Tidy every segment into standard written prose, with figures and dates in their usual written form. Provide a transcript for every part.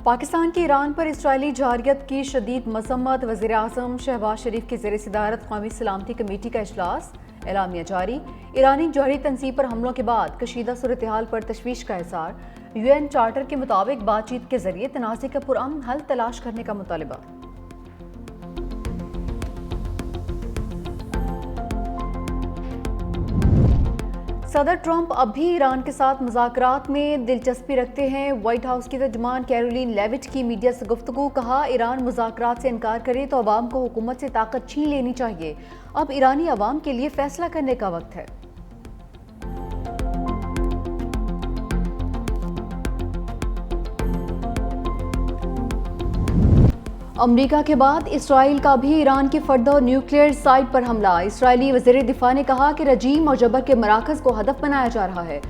पाकिस्तान की ईरान पर इसराइली जारियत की शदीद मजम्मत। वज़ीर आज़म शहबाज शरीफ की ज़ेर सदारत क़ौमी सलामती कमेटी का इजलास, एलामिया जारी। ईरानी जौहरी तंजीम पर हमलों के बाद कशीदा सूरत हाल पर तशवीश का इज़हार। UN चार्टर के मुताबिक बातचीत के जरिए तनाज़े का पुरअमन हल तलाश करने का मुतालबा। सदर ट्रंप अब भी ईरान के साथ मुज़ाकरात में दिलचस्पी रखते हैं। व्हाइट हाउस की तर्जुमान कैरोलिन लेविट की मीडिया से गुफ्तगू। कहा, ईरान मुज़ाकरात से इनकार करे तो अवाम को हुकूमत से ताकत छीन लेनी चाहिए। अब ईरानी अवाम के लिए फैसला करने का वक्त है। अमरीका के बाद इसराइल का भी ईरान की फर्दो न्यूक्लियर साइट पर हमला। इसराइली वज़ीर दिफा ने कहा कि रजीम और जबर के मराकज़ को हदफ बनाया जा रहा है।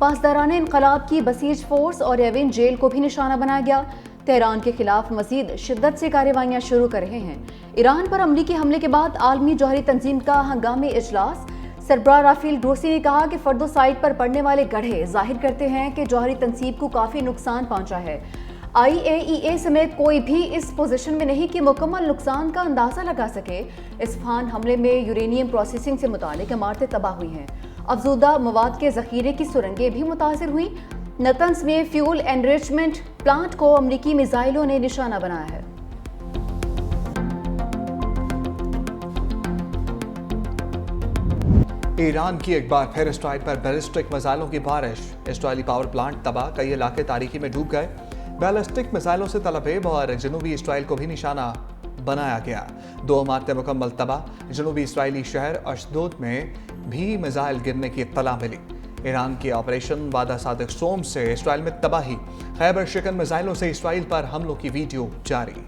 पासदारान इनकलाब की बसीज फोर्स और एविन जेल को भी निशाना बनाया गया। तेहरान के खिलाफ मजीद शिद्दत से कार्रवाइयाँ शुरू कर रहे हैं। ईरान पर अमरीकी हमले के बाद आलमी जौहरी तंजीम का हंगामी इजलास। सरबराह राफेल ग्रोसी ने कहा कि फर्दो साइट पर पड़ने वाले गड्ढे जाहिर करते हैं कि जौहरी तंजीम को काफ़ी नुकसान पहुँचा है। IAEA समेत कोई भी इस पोजीशन में नहीं कि मुकम्मल नुकसान का अंदाज़ा लगा सके। इस्फहान हमले में यूरेनियम प्रोसेसिंग से मुतालिक इमारतें तबाह हुई हैं। अफजूदा मवाद के ज़ख़ीरे की सुरंगें भी मुतासर हुई। नतन्स में फ्यूल एनरिचमेंट प्लांट को अमरीकी मिसाइलों ने निशाना बनाया है। ईरान की एक बार फिर इसराइल पर बैलिस्टिक मिसाइलों की बारिश। इसराइली पावर प्लांट तबाह, कई इलाके तारीकी में डूब गए। बैलिस्टिक मिसाइलों से तलअबीब और जनूबी इसराइल को भी निशाना बनाया गया। 2 इमारतें मुकम्मल तबाह। जनूबी इसराइली शहर अशदोद में भी मिसाइल गिरने की इत्तला मिली। ईरान की ऑपरेशन वादा सादिक सोम से इसराइल में तबाही। खैबर शिकन मिसाइलों से इसराइल पर हमलों की वीडियो जारी।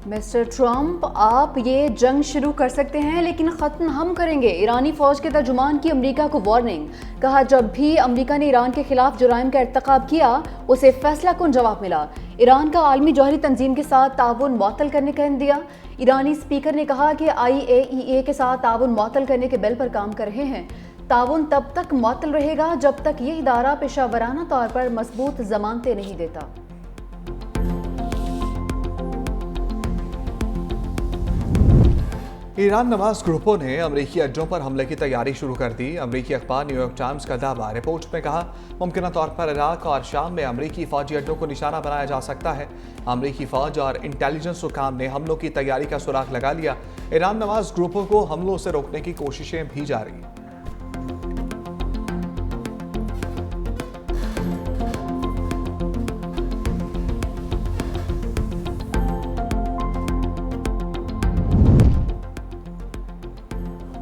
मिस्टर ट्रंप, आप ये जंग शुरू कर सकते हैं लेकिन ख़त्म हम करेंगे। ईरानी फ़ौज के तर्जुमान की अमरीका को वार्निंग। कहा, जब भी अमरीका ने ईरान के खिलाफ जुराइम का इर्तिकाब किया उसे फैसला कुन जवाब मिला। ईरान का आलमी जौहरी तंजीम के साथ ताउन मुअत्तल करने का दिया। ईरानी स्पीकर ने कहा कि IAEA के साथ ताउन मुअत्तल करने के बिल पर काम कर रहे हैं। ताउन तब तक मुअत्तल रहेगा जब तक ये इदारा पेशावराना तौर पर मजबूत जमानतें नहीं देता। ईरान नवाज ग्रुपों ने अमरीकी अड्डों पर हमले की तैयारी शुरू कर दी। अमरीकी अखबार न्यूयॉर्क टाइम्स का दावा। रिपोर्ट में कहा, मुमकिन तौर पर इराक और शाम में अमरीकी फौजी अड्डों को निशाना बनाया जा सकता है। अमरीकी फौज और इंटेलिजेंस हुकाम ने हमलों की तैयारी का सुराग लगा लिया। ईरान नवाज ग्रुपों को हमलों से रोकने की कोशिशें भी जारी।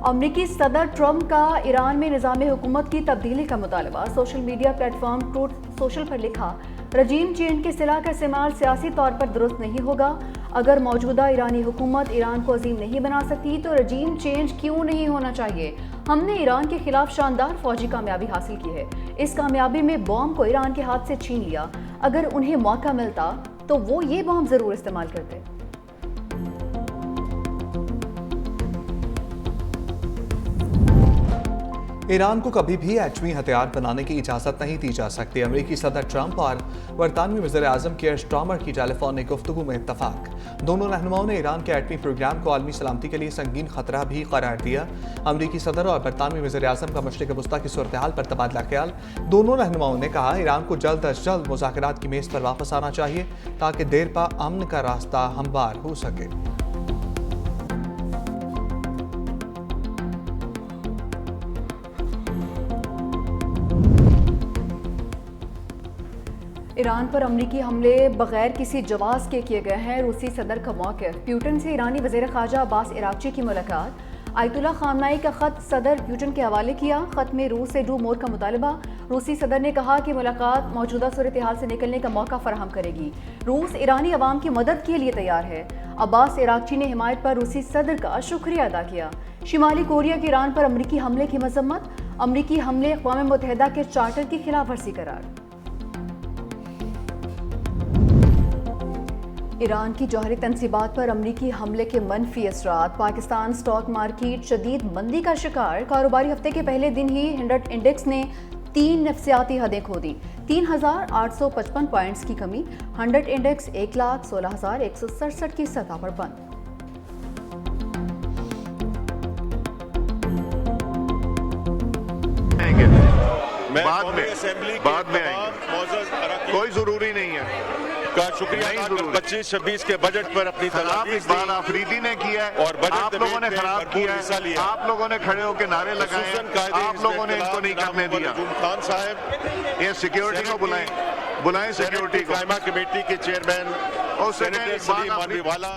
अमरीकी सदर ट्रंप का ईरान में निज़ाम हुकूमत की तब्दीली का मुतालबा। Social media platform truth social पर लिखा, रजीम चेंज के सिला का इस्तेमाल सियासी तौर पर दुरुस्त नहीं होगा। अगर मौजूदा ईरानी हुकूमत ईरान को अजीम नहीं बना सकती तो रजीम चेंज क्यों नहीं होना चाहिए। हमने ईरान के खिलाफ शानदार फौजी कामयाबी हासिल की है। इस कामयाबी में बॉम्ब को ईरान के हाथ से छीन लिया। अगर उन्हें मौका मिलता तो वो ये बॉम्ब ज़रूर इस्तेमाल करते। ईरान को कभी भी एटमी हथियार बनाने की इजाज़त नहीं दी जा सकती। अमरीकी सदर ट्रंप और बरतानवी वज़ीर आज़म केयर स्टार्मर की टेलीफोनिक गुफ्तगू में इत्तफाक। दोनों रहनुमाओं ने ईरान के एटमी प्रोग्राम को आलमी सलामती के लिए संगीन खतरा भी करार दिया। अमरीकी सदर और बरतानवी वज़ीर आज़म का मशरिक़ वस्ता की सूरत हाल पर तबादला ख्याल। दोनों रहनुमाओं ने कहा, ईरान को जल्द अज जल्द मुज़ाकरात की मेज़ पर वापस आना चाहिए ताकि देर पा अमन का रास्ता हमवार हो सके। ईरान पर अमरीकी हमले बगैर किसी जवाब के किए गए हैं। रूसी सदर का मौक़िफ़। प्यूटन से ईरानी वज़ीर ख़ारजा अब्बास इराक़ची की मुलाकात। आयतुल्लाह ख़ामनाई का ख़त सदर प्यूटन के हवाले किया। ख़त में रूस से डू मोर का मुतालबा। रूसी सदर ने कहा कि मुलाकात मौजूदा सूरत हाल से निकलने का मौका फराहम करेगी। रूस ईरानी अवाम की मदद के लिए तैयार है। अब्बास इराक़ची ने हिमायत पर रूसी सदर का शुक्रिया अदा किया। शिमाली कोरिया के ईरान पर अमरीकी हमले की मज़म्मत। अमरीकी हमले अक़वाम मुत्तहिदा के चार्टर की खिलाफ वर्जी करार। ایران کی جوہری تنصیبات پر امریکی حملے کے منفی اثرات، پاکستان سٹاک مارکیٹ شدید مندی کا شکار، کاروباری ہفتے کے پہلے دن ہی ہنڈرڈ انڈیکس نے 3 نفسیاتی حدیں کھو دی، 3,855 پوائنٹس کی کمی، ہنڈرڈ انڈیکس 1,16,167 کی سطح پر بند۔ بعد میں آئیں گے، کوئی ضروری نہیں ہے کا شکریہ ادا کر 25-26 کے بجٹ پر اپنی خراب اقبال آفریدی نے کیا ہے اور آپ لوگوں نے خراب کیا ہے، آپ لوگوں نے کھڑے ہو کے نعرے لگائے ہیں، آپ لوگوں نے ان کو نہیں کرنے دیا۔ خان صاحب یہ سیکیورٹی کو بلائیں سیکیورٹی کو، قائمہ کمیٹی کے چیئرمین سینیٹر سلیم مانوی والا۔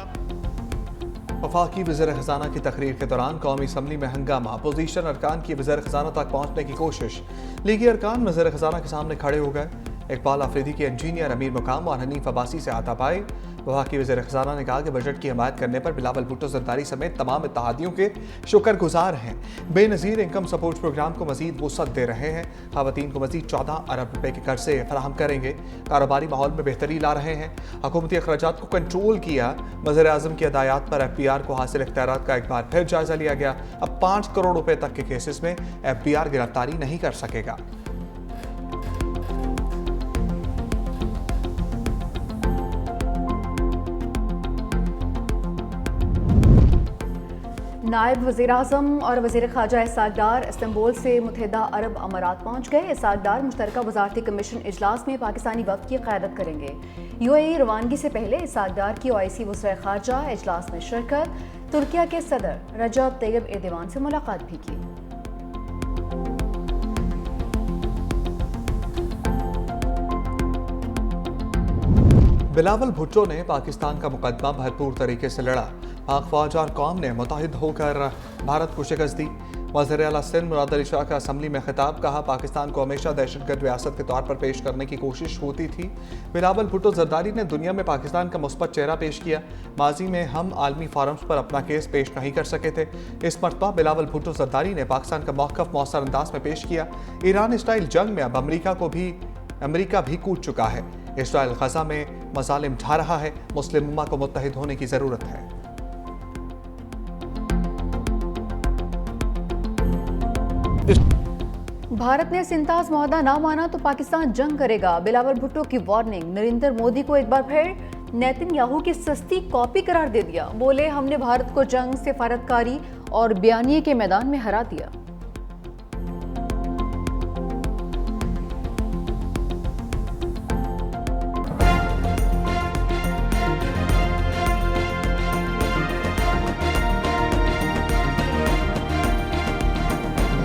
وفاقی وزیر خزانہ کی تقریر کے دوران قومی اسمبلی میں ہنگامہ، اپوزیشن ارکان کی وزیر خزانہ تک پہنچنے کی کوشش، لیگی ارکان وزیر خزانہ کے سامنے کھڑے ہو گئے۔ اقبال آفریدی کے انجینئر امیر مقام اور حنیف عباسی سے ہاتھا پائے۔ وفاقی وزیر خزانہ نے کہا کہ بجٹ کی حمایت کرنے پر بلاول بھٹو زرداری سمیت تمام اتحادیوں کے شکر گزار ہیں، بے نظیر انکم سپورٹ پروگرام کو مزید وسعت دے رہے ہیں، خواتین کو مزید 14 ارب روپے کے قرضے فراہم کریں گے، کاروباری ماحول میں بہتری لا رہے ہیں، حکومتی اخراجات کو کنٹرول کیا، وزیر اعظم کی ہدایات پر ایف بی آر کو حاصل اختیارات کا ایک بار پھر جائزہ لیا گیا، اب 5 کروڑ روپے تک کے کیسز میں ایف بی آر گرفتاری نہیں کر سکے گا۔ نائب وزیر اعظم اور وزیر خارجہ اسحاق ڈار استنبول سے متحدہ عرب امارات پہنچ گئے۔ اسحاق ڈار مشترکہ وزارتی کمیشن اجلاس میں پاکستانی وفد کی قیادت کریں گے۔ یو اے ای روانگی سے پہلے اسحاق ڈار کی او آئی سی وزرائے خارجہ اجلاس میں شرکت، ترکیہ کے صدر رجب طیب ایردوان سے ملاقات بھی کی۔ بلاول بھٹو نے پاکستان کا مقدمہ بھرپور طریقے سے لڑا، پاک فوج اور قوم نے متحد ہو کر بھارت کو شکست دی۔ وزیر اعلیٰ سندھ مراد علی شاہ کا اسمبلی میں خطاب، کہا پاکستان کو ہمیشہ دہشت گرد ریاست کے طور پر پیش کرنے کی کوشش ہوتی تھی۔ بلاول بھٹو زرداری نے دنیا میں پاکستان کا مثبت چہرہ پیش کیا، ماضی میں ہم عالمی فورمز پر اپنا کیس پیش نہیں کر سکے تھے، اس مرتبہ بلاول بھٹو زرداری نے پاکستان کا موقف مؤثر انداز میں پیش کیا۔ ایران اسرائیل جنگ میں اب امریکہ بھی کود چکا ہے، اسرائیل غزہ میں مظالم ڈھا رہا ہے، مسلم امہ کو متحد ہونے کی ضرورت ہے۔ بھارت نے سنتاز معاہدہ نہ مانا تو پاکستان جنگ کرے گا، بلاول بھٹو کی وارننگ۔ نریندر مودی کو ایک بار پھر نیتن یاہو کی سستی کاپی قرار دے دیا، بولے ہم نے بھارت کو جنگ، سفارتکاری اور بیانیے کے میدان میں ہرا دیا۔